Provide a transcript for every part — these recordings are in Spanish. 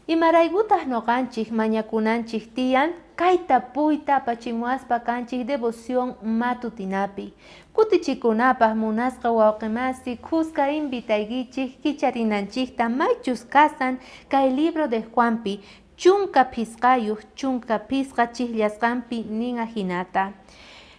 Imaraykutaj noqanchik mañakunanchik tiyan kayta puyta apachimuaspa kanchik devoción matutinapi. Kutichikunapaj munasqa wawqimasi kuska invitaykichik kicharinanchikta maychus kasan kay libro de Juanpi chunka phisqayuq chunka phisqa chiklasqanpi nin hinata.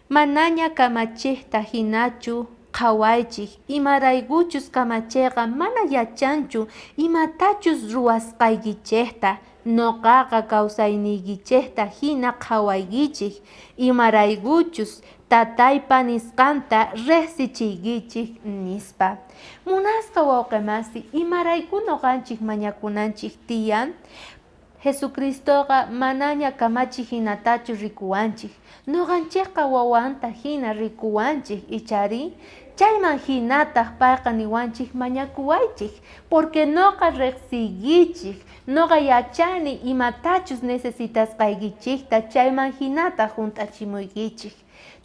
Manaña kamachikta hinachu qhawaychik imaraykuchus kamachayqa mana yachanchu imatachus ruwasqaykichikta noqaqa kawsayniykichikta hina qhawaykichik imaraykuchus tataypa nisqanta riqsichiykichik nispa. Munasqa wawqimasi imarayku noqanchik mañakunanchik tiyan Jesucristoqa manaña kamachik hinatachu rikuwanchik noqanchikqa wawanta hina rikuwanchik ichari chayman hinataq payqa niwanchik mañakuwaychik porque noqa riqsiykichik noqa yachani imatachus necesitasqaykichikta chayman hinataq hunt'achimuykichik.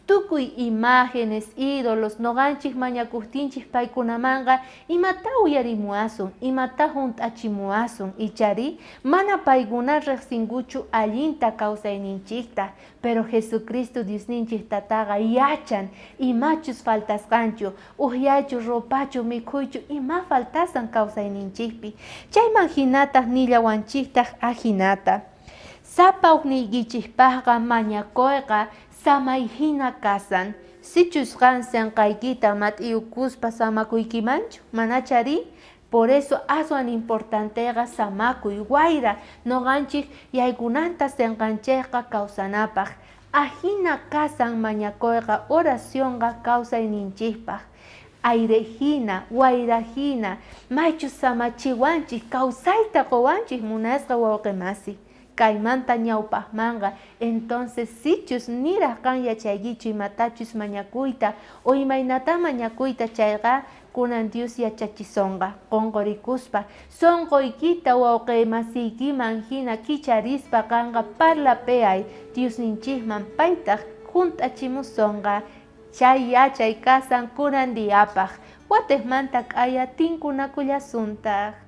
Tukuy imágenes, ídolos noqanchik mañakuptinchik paykunamanqa imata uyarimuwasun, imata hunt'achimuwasun ichari mana paykuna riqsinkuchu allinta kawsayninchikta, pero Jesucristo Diosninchik tataqa yachan imachus faltasqanchu, uqyaychu, ropachu, mikhuychu ima faltasan kawsayninchikpi. Chayman hinataq nillawanchiktaq ahinata. Sapa uqniykichikpaqqa mañakuyqa samay hina kasan. Sichusqan sinqaykita mat'iyukuspa samakuykimanchu manachari? Por eso aswan importantega samakuy wayra noqanchik yaykunanta sinqanchikqa kawsanapaq. Ahina kasan mañakuyqa oracionqa kawsayninchikpaq. Ayrehina, wayrahina, maychus samachiwanchik kawsayta quwanchik munasqa wawqimasi. Kaymanta ñawpaqmanqa entonces sichus niraq kan yachaykichu imatachus mañakuyta o imaynata mañakuyta chayqa kunan Dios yachachisonqa qunqurikuspa sonqoykita wawqimasiykiman hina kicharispa kanqa parlapeay Diosninchikman paytaq hunt'achimusonqa chay yachay kasan kunan diyapaq watejmanta k'aya tinkunakullasuntaq.